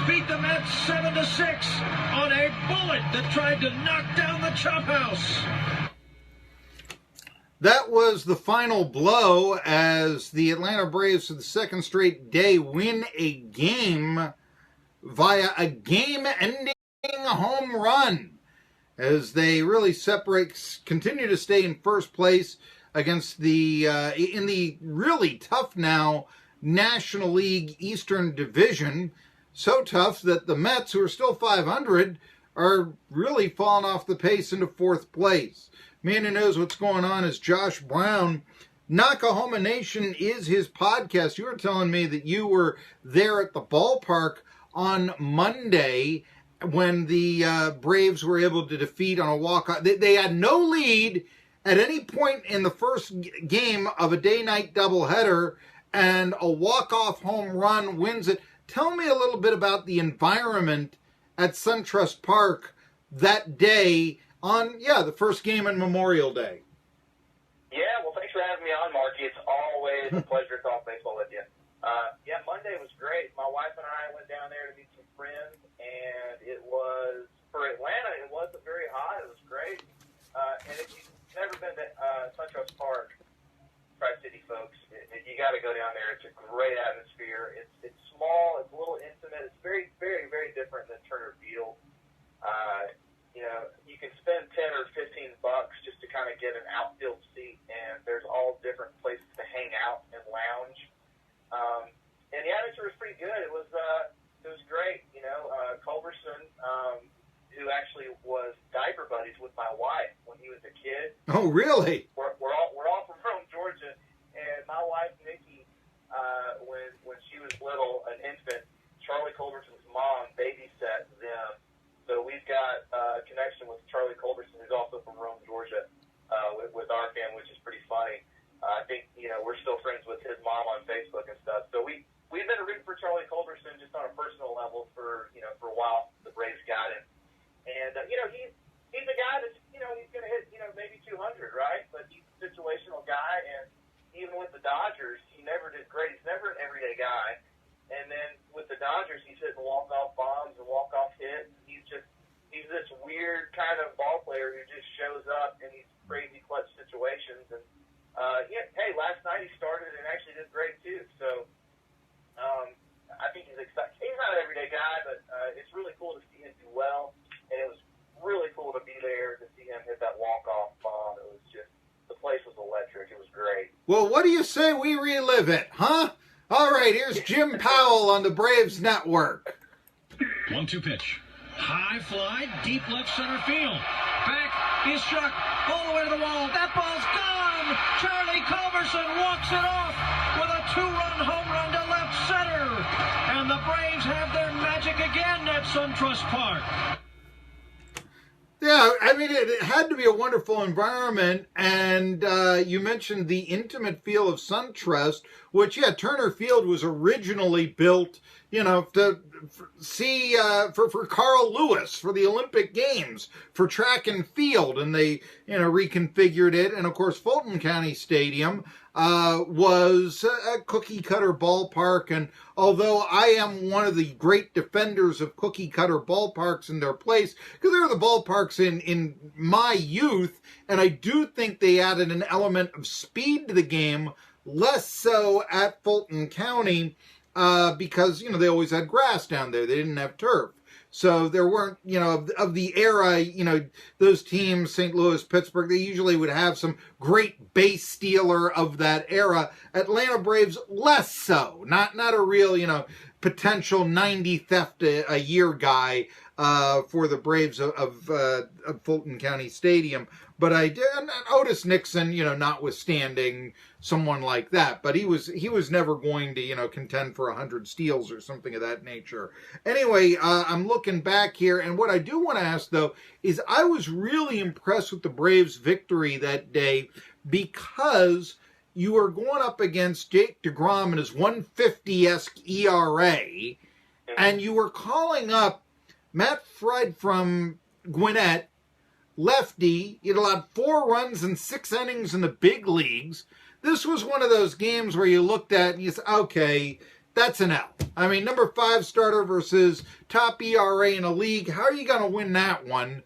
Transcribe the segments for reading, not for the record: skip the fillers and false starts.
beat the Mets 7-6 on a bullet that tried to knock down the chop house. That was the final blow as the Atlanta Braves for the second straight day win a game via a game-ending home run as they really continue to stay in first place against in the really tough now National League Eastern Division. So tough that the Mets, who are still 500, are really falling off the pace into fourth place. Man who knows what's going on is Josh Brown. Knockahoma Nation is his podcast. You were telling me that you were there at the ballpark on Monday when the Braves were able to defeat on a walk-off. They had no lead at any point in the first game of a day-night doubleheader, and a walk-off home run wins it. Tell me a little bit about the environment at SunTrust Park that day on, the first game on Memorial Day. Yeah, well, thanks for having me on, Marky. It's always a pleasure to talk baseball with you. Monday was great. My wife and I went down there to meet some friends, and it was, for Atlanta, it wasn't very hot. It was great. And if you've never been to SunTrust Park, Tri-City folks, you got to go down there. It's a great atmosphere. It's small. It's a little intimate. It's very, very, very different than Turner Field. You can spend $10 or $15 just to kind of get an outfield seat, and there's all different places to hang out and lounge. And the atmosphere was pretty good. It was great. Culberson, who actually was diaper buddies with my wife when he was a kid. Oh, really? We're all from Rome, Georgia, and my wife Nikki, when she was little, an infant, Charlie Culberson's mom babysat them. So we've got a connection with Charlie Culberson, who's also from Rome, Georgia, with our family, which is pretty funny. I think, we're still friends with his mom on Facebook and stuff. So we've been rooting for Charlie Culberson just on a personal level for a while. The Braves got him. And, he's a guy that's, he's going to hit, maybe 200, right? But he's a situational guy, and even with the Dodgers, he never did great. He's never an everyday guy. And then with the Dodgers, he's hitting walk-off bombs and walk-off hits. He's this weird kind of ball player who just shows up in these crazy clutch situations. And, last night he started and actually did great too. So I think he's excited. He's not an everyday guy, but it's really cool to see him do well. And it was really cool to be there to see him hit that walk-off bomb. It was just, the place was electric. It was great. Well, what do you say we relive it, huh? All right, here's Jim Powell on the Braves Network. 1-2 pitch. High fly, deep left center field. Back is struck all the way to the wall. That ball's gone. Charlie Culberson walks it off with a 2-run home run to left center. And the Braves have their magic again at SunTrust Park. Yeah, I mean, it had to be a wonderful environment, and you mentioned the intimate feel of SunTrust, which, Turner Field was originally built, to see, for Carl Lewis, for the Olympic Games, for track and field, and they, reconfigured it, and of course, Fulton County Stadium was a cookie-cutter ballpark, and although I am one of the great defenders of cookie-cutter ballparks in their place, because they're the ballparks in my youth, and I do think they added an element of speed to the game, less so at Fulton County, because, they always had grass down there. They didn't have turf. So there weren't, of the era, those teams, St. Louis, Pittsburgh, they usually would have some great base stealer of that era. Atlanta Braves, less so. Not a real, potential 90 theft a year guy for the Braves of Fulton County Stadium. But I did, and Otis Nixon, notwithstanding someone like that, but he was never going to, contend for 100 steals or something of that nature. Anyway, I'm looking back here, and what I do want to ask, though, is I was really impressed with the Braves' victory that day because you were going up against Jake DeGrom and his 150-esque ERA, and you were calling up Matt Fried from Gwinnett, lefty. He'd allowed 4 runs in 6 innings in the big leagues. This was one of those games where you looked at and you said, okay, that's an L. I mean, number 5 starter versus top ERA in a league. How are you going to win that one?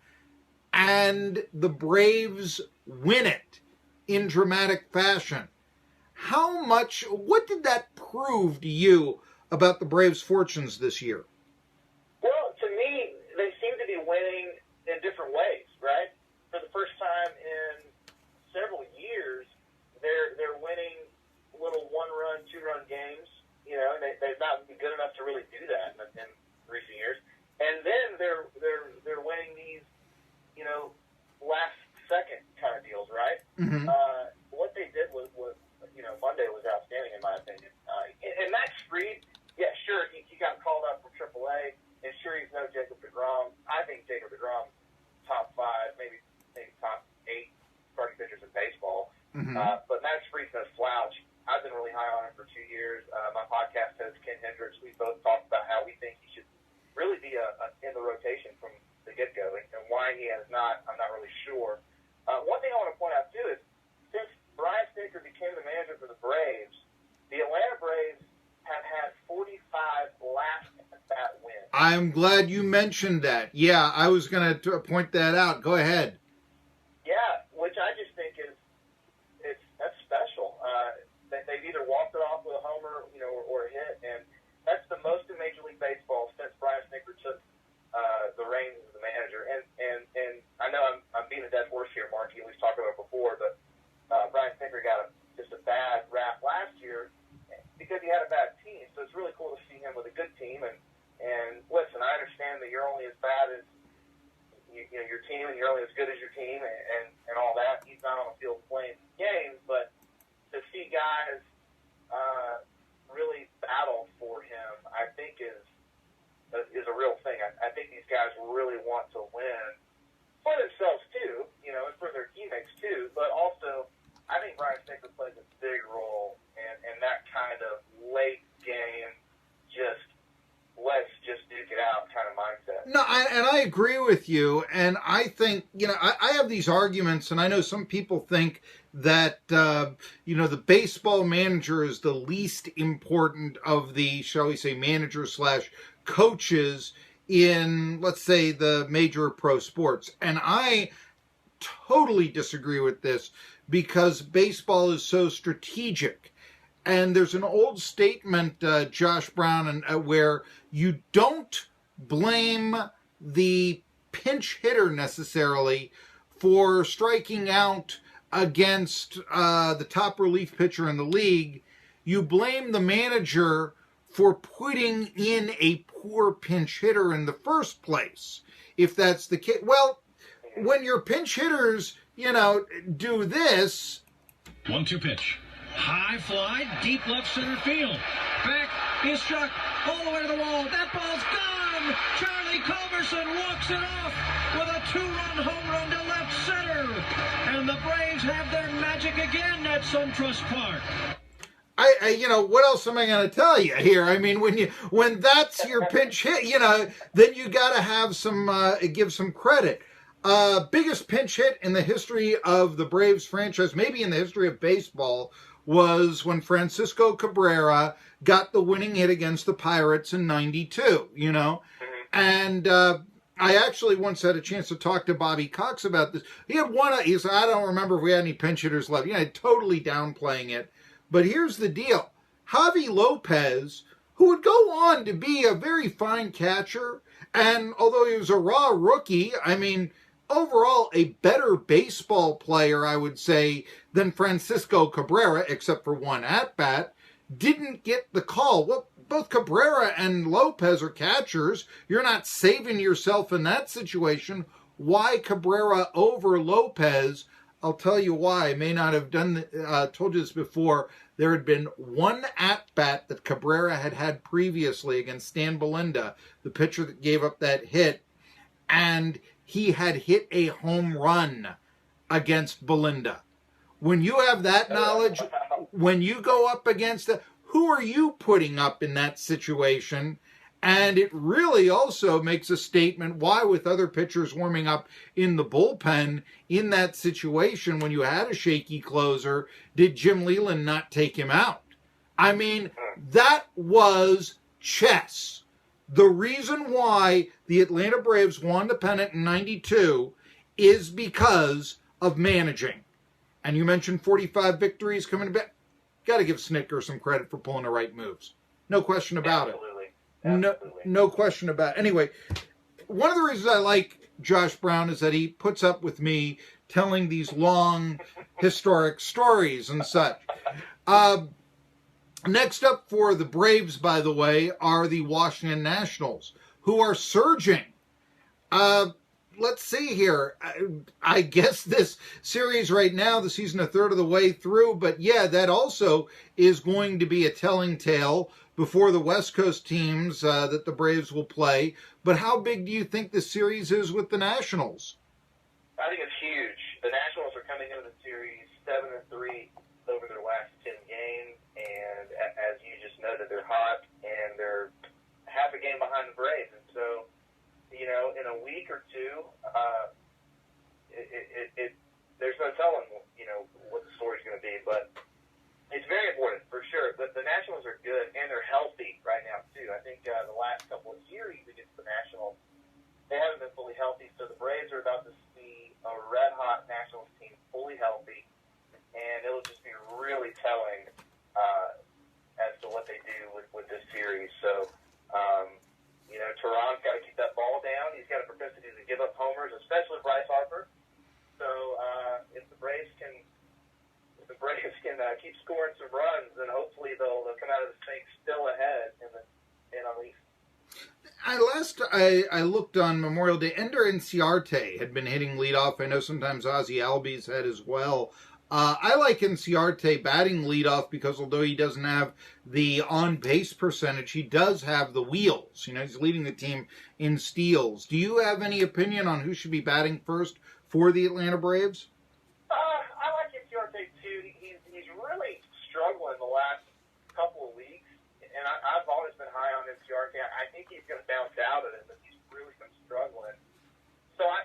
And the Braves win it in dramatic fashion. What did that prove to you about the Braves' fortunes this year? Well, to me, they seem to be winning in different ways, right? For the first time in several years, they're winning little 1-run, 2-run games. You know, and they've not been good enough to really do that in recent years. And then they're winning these, you know, last second kind of deals, right? Mm-hmm. What they did was you know, Monday was outstanding in my opinion. And Max Fried, yeah, sure, he got called up from AAA, and sure he's no Jacob deGrom. I think Jacob DeGrom top 5, maybe top 8 starting pitchers in baseball. Mm-hmm. But Max Fried's no slouch. I've been really high on him for 2 years. My podcast host, Ken Hendricks, we both talked about how we think he should really be in the rotation from the get-go. And why he has not, I'm not really sure. One thing I want to point out, too, is since Brian Snitker became the manager for the Braves, the Atlanta Braves have had 45 last-at-bat wins. I'm glad you mentioned that. Yeah, I was going to point that out. Go ahead. Yeah, which I just think that's special. They've either walked it off with a homer, you know, or a hit, and that's the most in Major League Baseball since Brian Snitker took the reins as the manager. And I know I'm beating a dead horse here, Marky, and we've talked about it before, but Brian Snitker got just a bad rap last year because he had a bad team. So it's really cool to see him with a good team. And listen, I understand that you're only as bad as you know your team, and you're only as good as your team, and all that. He's not on the field playing games, but to see guys really battle for him, I think is a real thing. I think these guys really want to win for themselves too, you know, and for their teammates too. But also, I think Brian Snitker plays a big role in that kind of late game, let's just duke it out kind of mindset. No, I agree with you, and I think, you know, I have these arguments, and I know some people think that, you know, the baseball manager is the least important of the, shall we say, manager/coaches in, let's say, the major pro sports. And I totally disagree with this because baseball is so strategic. And there's an old statement, Josh Brown, where you don't blame the pinch hitter necessarily for striking out against the top relief pitcher in the league. You blame the manager for putting in a poor pinch hitter in the first place. If that's the case, well, when your pinch hitters, you know, do this. 1-2 pitch. High fly, deep left center field. Back is struck all the way to the wall. That ball's gone. Charlie Culberson walks it off with a 2-run home run to left center. And the Braves have their magic again at SunTrust Park. I you know, what else am I going to tell you here? I mean, when that's your pinch hit, you know, then you got to have some, give some credit. Biggest pinch hit in the history of the Braves franchise, maybe in the history of baseball, was when Francisco Cabrera got the winning hit against the Pirates in '92, you know. And I actually once had a chance to talk to Bobby Cox about this. He said, I don't remember if we had any pinch hitters left. You know, totally downplaying it. But here's the deal. Javi Lopez, who would go on to be a very fine catcher, and although he was a raw rookie, I mean, overall a better baseball player, I would say, than Francisco Cabrera, except for one at-bat, didn't get the call. Well, both Cabrera and Lopez are catchers. You're not saving yourself in that situation. Why Cabrera over Lopez? I'll tell you why. I may not have told you this before. There had been one at-bat that Cabrera had previously against Stan Belinda, the pitcher that gave up that hit, and he had hit a home run against Belinda. When you have that knowledge, when you go up against it, who are you putting up in that situation? And it really also makes a statement why, with other pitchers warming up in the bullpen, in that situation when you had a shaky closer, did Jim Leyland not take him out? I mean, that was chess. The reason why the Atlanta Braves won the pennant in 92 is because of managing. And you mentioned 45 victories coming back. Got to give Snicker some credit for pulling the right moves. No question about Absolutely. it. No question about it. Anyway, one of the reasons I like Josh Brown is that he puts up with me telling these long historic stories and such. Next up for the Braves, by the way, are the Washington Nationals, who are surging. Let's see here. I guess this series right now, the season a third of the way through, but yeah, that also is going to be a telling tale before the West Coast teams that the Braves will play. But how big do you think the series is with the Nationals? I think it's huge. The Nationals are coming into the series 7-3 over their last 10 games, and as you just noted, they're hot, and they're half a game behind the Braves. And so, you know, in a week or two, there's no telling, you know, what the story's going to be. But it's very important, for sure. But the Nationals are good, and they're healthy right now, too. I think the last couple of series against the Nationals, they haven't been fully healthy. So the Braves are about to see a red-hot Nationals team fully healthy, and it'll just be really telling as to what they do with this series. So, you know, Tehran's got to keep that ball down. He's got a propensity to give up homers, especially Bryce Harper. So if the Braves can keep scoring some runs, then hopefully they'll come out of this thing still ahead in a least. I looked on Memorial Day. Ender Inciarte had been hitting leadoff. I know sometimes Ozzie Albies had as well. I like Inciarte batting leadoff because although he doesn't have the on-base percentage, he does have the wheels. You know, he's leading the team in steals. Do you have any opinion on who should be batting first for the Atlanta Braves? I like Inciarte too. He's really struggling the last couple of weeks, and I've always been high on Inciarte. I think he's going to bounce out of it, but he's really been struggling. So I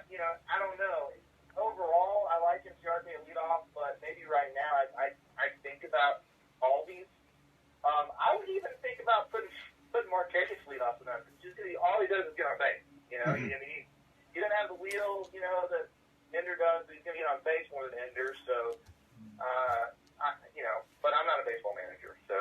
don't know. Overall, I like Inciarte at leadoff, but maybe right now I think about Albies. I would even think about putting Marquez leadoff in that. Just because all he does is get on base. You know, I mean, he doesn't have the wheel, you know, that Ender does. But he's going to get on base more than Ender. So, but I'm not a baseball manager, so.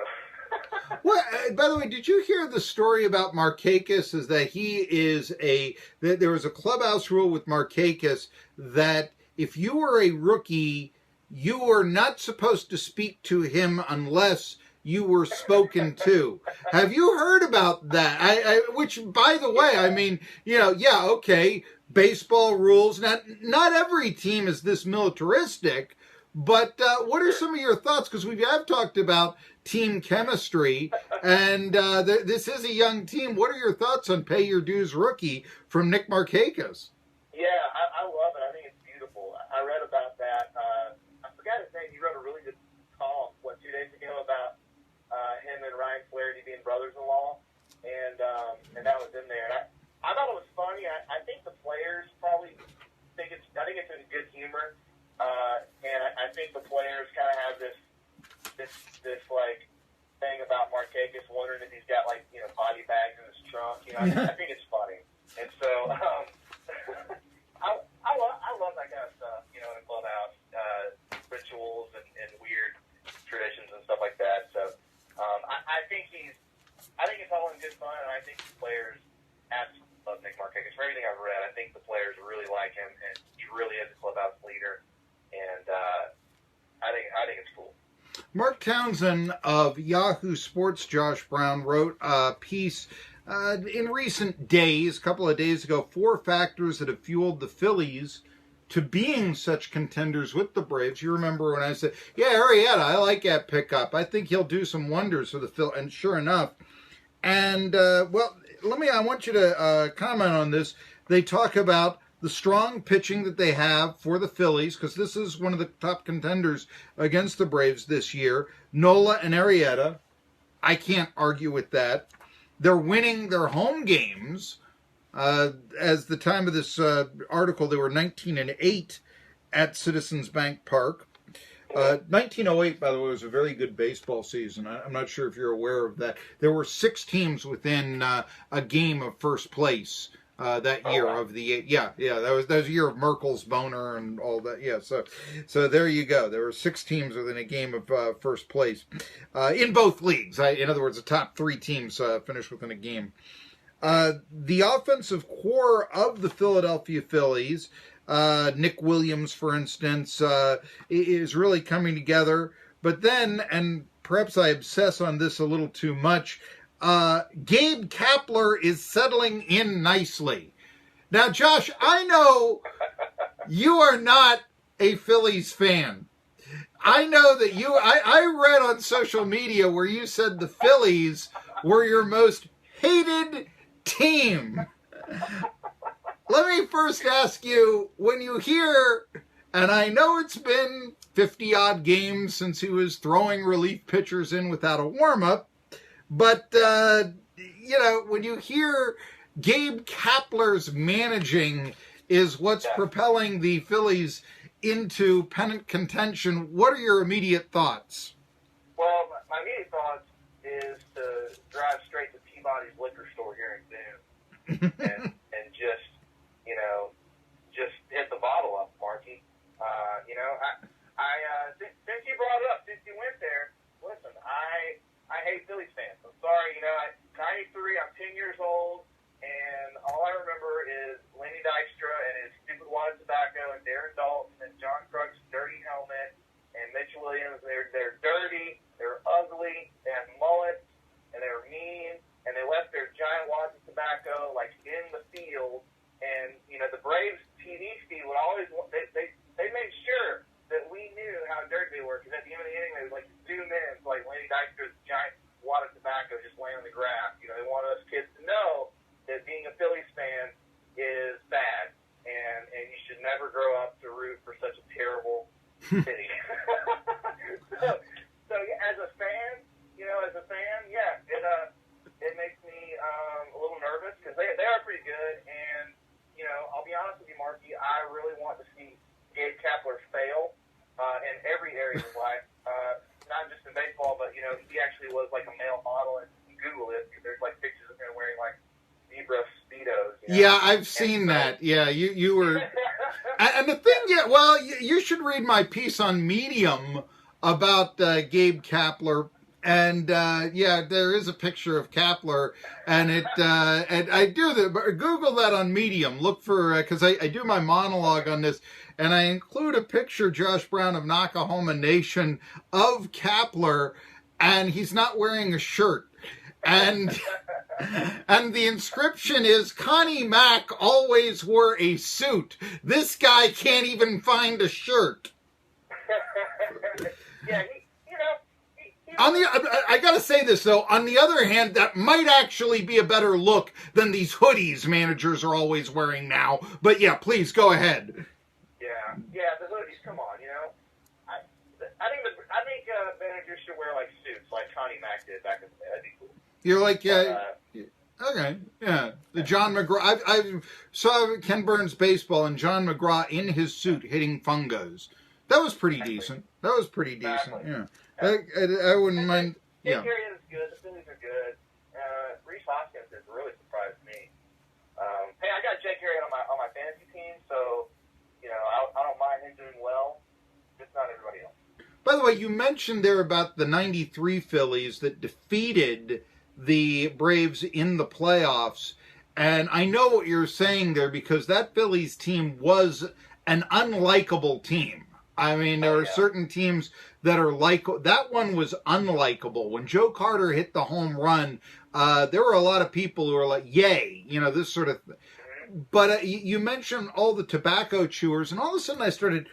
Well, by the way, did you hear the story about Markakis? Is that there was a clubhouse rule with Markakis that if you were a rookie, you were not supposed to speak to him unless you were spoken to. Have you heard about that? Which, by the way, I mean, you know, yeah, okay, baseball rules. Not every team is this militaristic, but what are some of your thoughts? Because we have talked about team chemistry, and this is a young team. What are your thoughts on Pay Your Dues rookie from Nick Markakis? Yeah, I love it. I think it's beautiful. I read about that. I forgot his name. He wrote a really good column, 2 days ago about him and Ryan Flaherty being brothers-in-law, and that was in there. And I thought it was funny. I think the players probably think it's in good humor, and I think the players kind of have this like thing about Markakis, wondering if he's got like, you know, body bags in his trunk. You know, I think it's funny, and so I love that kind of stuff. You know, in the clubhouse, rituals and weird traditions and stuff like that. So I think it's all in good fun, and I think the players absolutely love Nick Markakis. For everything I've read, I think the players really like him, and he really is a clubhouse leader, and I think it's cool. Mark Townsend of Yahoo Sports, Josh Brown, wrote a piece in recent days, a couple of days ago, 4 factors that have fueled the Phillies to being such contenders with the Braves. You remember when I said, yeah, Arrieta, I like that pickup. I think he'll do some wonders for the Phillies. And sure enough. And, I want you to comment on this. They talk about the strong pitching that they have for the Phillies, because this is one of the top contenders against the Braves this year. Nola and Arrieta. I can't argue with that. They're winning their home games. As the time of this article, they were 19-8 at Citizens Bank Park. 1908, by the way, was a very good baseball season. I'm not sure if you're aware of that. There were 6 teams within a game of first place that year of the that was a year of Merkel's boner and all that. Yeah, so there you go. There were 6 teams within a game of first place in both leagues. In other words, the top 3 teams finished within a game. The offensive core of the Philadelphia Phillies, Nick Williams, for instance, is really coming together. But then, and perhaps I obsess on this a little too much, Gabe Kapler is settling in nicely. Now, Josh, I know you are not a Phillies fan. I know that I read on social media where you said the Phillies were your most hated team. Let me first ask you, when you hear, and I know it's been 50-odd games since he was throwing relief pitchers in without a warm-up, but, when you hear Gabe Kapler's managing is what's propelling the Phillies into pennant contention, what are your immediate thoughts? Well, my immediate thoughts is to drive straight to Peabody's liquor store here in Boone and just hit the bottle up, Marky. Since you brought it up, since you went there, listen, I hate Phillies fans. I'm sorry, 93, I'm 10 years old, and all I remember is Lenny Dykstra and his stupid wad of tobacco and Darren Dalton and John Krug's dirty helmet and Mitch Williams. They're dirty, they're ugly, they have mullets, and they're mean, and they left their giant wads of tobacco in the field. And the Braves TV feed would always they made sure that we knew how dirty they were, because at the end of the inning they would zoom in to Lenny Dykstra's giant wad of tobacco just laying on the grass. They wanted us kids to know that being a Phillies fan is bad, and you should never grow up to root for such a terrible city. so yeah, as a fan, it makes me a little nervous, because they are pretty good, and I'll be honest with you, Marky, I really want to see Gabe Kapler fail in every area of his life, not just in baseball, but he actually was a male model, and you Google it, there's pictures of him wearing zebra speedos. Yeah, I've seen that. Yeah, you were. And the thing, you should read my piece on Medium about Gabe Kapler. And there is a picture of Kapler, and and I do that. Google that on Medium. Look for, because I do my monologue on this, and I include a picture, Josh Brown of Knockahoma Nation, of Kapler, and he's not wearing a shirt, and the inscription is, Connie Mack always wore a suit. This guy can't even find a shirt. Yeah. I gotta say this though, on the other hand, that might actually be a better look than these hoodies managers are always wearing now. But yeah, please go ahead. Yeah, the hoodies, come on, I think managers should wear suits like Connie Mack did back in the day. That'd be cool. You're okay, yeah. The John McGraw, I saw Ken Burns baseball and John McGraw in his suit hitting fungos. That was pretty decent. Exactly. Yeah. I wouldn't mind. Yeah. Jake Arrieta is good. The Phillies are good. Reese Hoskins has really surprised me. Hey, I got Jake Arrieta on my fantasy team, so I don't mind him doing well. Just not everybody else. By the way, you mentioned there about the '93 Phillies that defeated the Braves in the playoffs, and I know what you're saying there, because that Phillies team was an unlikable team. I mean, there are certain teams that are that one was unlikable. When Joe Carter hit the home run, there were a lot of people who were like, yay, this sort of thing. But you mentioned all the tobacco chewers, and all of a sudden I started,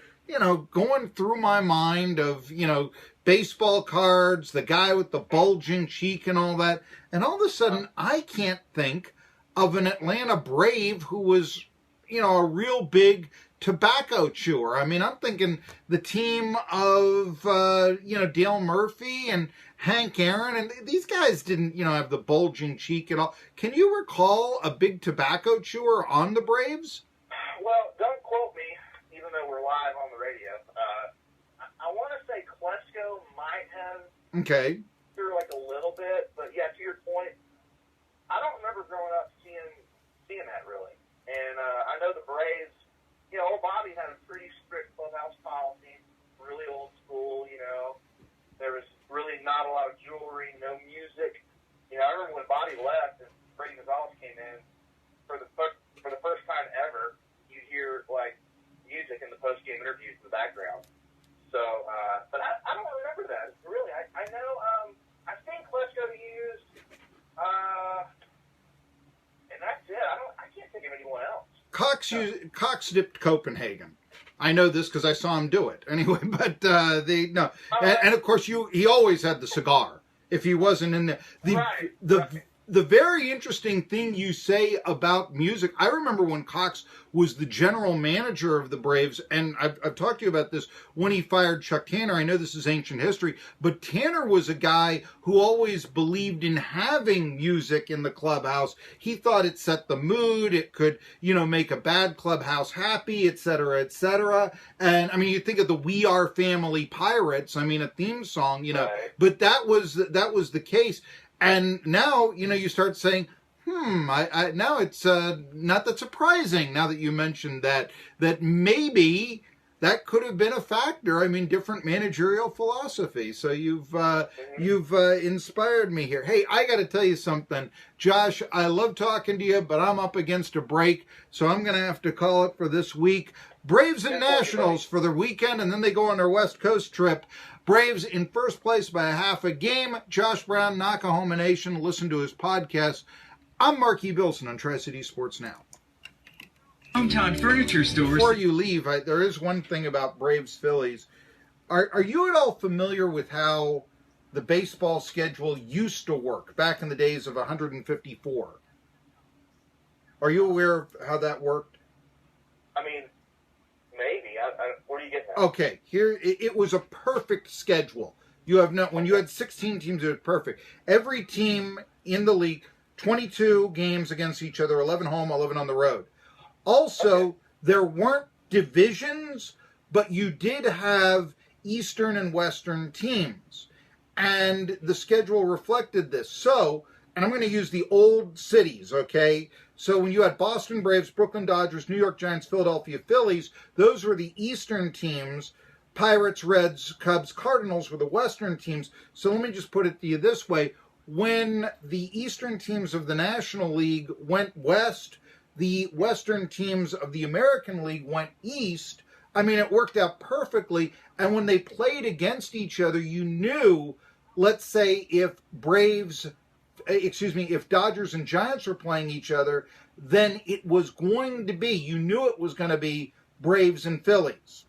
going through my mind of, baseball cards, the guy with the bulging cheek and all that. And all of a sudden I can't think of an Atlanta Brave who was, a real big tobacco chewer. I mean, I'm thinking the team of, Dale Murphy and Hank Aaron, and these guys didn't, have the bulging cheek and all. Can you recall a big tobacco chewer on the Braves? Well, don't quote me, even though we're live on the radio. I want to say Okay. Through like a little bit, but yeah, to your point, I don't remember growing up seeing that really. And I know the Braves, you know, old Bobby had a pretty strict clubhouse policy, really old school, you know. There was really not a lot of jewelry, no music. You know, I remember when Bobby left and Brady Gonzalez came in, for the first time ever, you hear like music in the post-game interviews in the background. So, but I don't remember that. Really, I know, I think Klesko used, and that's it. I can't think of anyone else. Cox dipped Copenhagen. I know this because I saw him do it. Anyway, but and of course he always had the cigar. If he wasn't in the very interesting thing you say about music, I remember when Cox was the general manager of the Braves, and I've talked to you about this, when he fired Chuck Tanner. I know this is ancient history, but Tanner was a guy who always believed in having music in the clubhouse. He thought it set the mood, it could, you know, make a bad clubhouse happy, etc., etc. And I mean, you think of the We Are Family Pirates, I mean, a theme song, you know, but that was the case. And now, you know, you start saying, now it's not that surprising now that you mentioned that maybe that could have been a factor. I mean, different managerial philosophy. So you've inspired me here. Hey, I got to tell you something. Josh, I love talking to you, but I'm up against a break, so I'm going to have to call it for this week. Braves and Nationals for the weekend, and then they go on their West Coast trip. Braves in first place by a half a game. Josh Brown, Knockahoma Nation. Listen to his podcast. I'm Marky Billson on Tri-City Sports Now. Hometown furniture stores. Before you leave, there is one thing about Braves-Phillies. Are you at all familiar with how the baseball schedule used to work back in the days of 154? Are you aware of how that worked? I mean, maybe. Where do you get that? Okay, here it was a perfect schedule. When you had 16 teams, it was perfect. Every team in the league, 22 games against each other, 11 home, 11 on the road. Also, there weren't divisions, but you did have Eastern and Western teams. And the schedule reflected this. So, and I'm going to use the old cities, okay? So when you had Boston Braves, Brooklyn Dodgers, New York Giants, Philadelphia Phillies, those were the Eastern teams. Pirates, Reds, Cubs, Cardinals were the Western teams. So let me just put it to you this way. When the Eastern teams of the National League went west, the Western teams of the American League went east. I mean, it worked out perfectly. And when they played against each other, you knew, let's say if Dodgers and Giants were playing each other, then it was going to be, you knew it was going to be Braves and Phillies.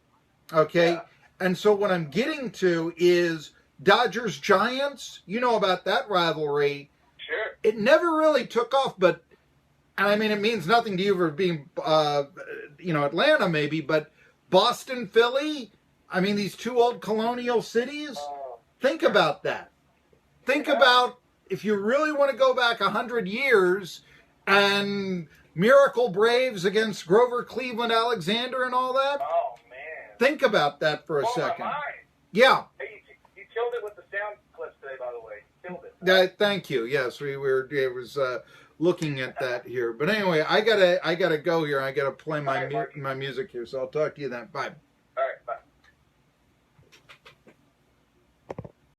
Okay? Yeah. And so what I'm getting to is Dodgers Giants, you know about that rivalry. Sure. It never really took off, but, and I mean, it means nothing to you for being, Atlanta maybe, but Boston, Philly, I mean, these two old colonial cities, think about that. Think about if you really want to go back 100 years and Miracle Braves against Grover Cleveland Alexander and all that. Oh, man. Think about that for a second. My mind. Yeah. Hey, you killed it with the sound clips today, by the way. You killed it. Thank you. Yes, it was looking at that here. But anyway, I gotta go here. I gotta play my music here. So I'll talk to you then. Bye.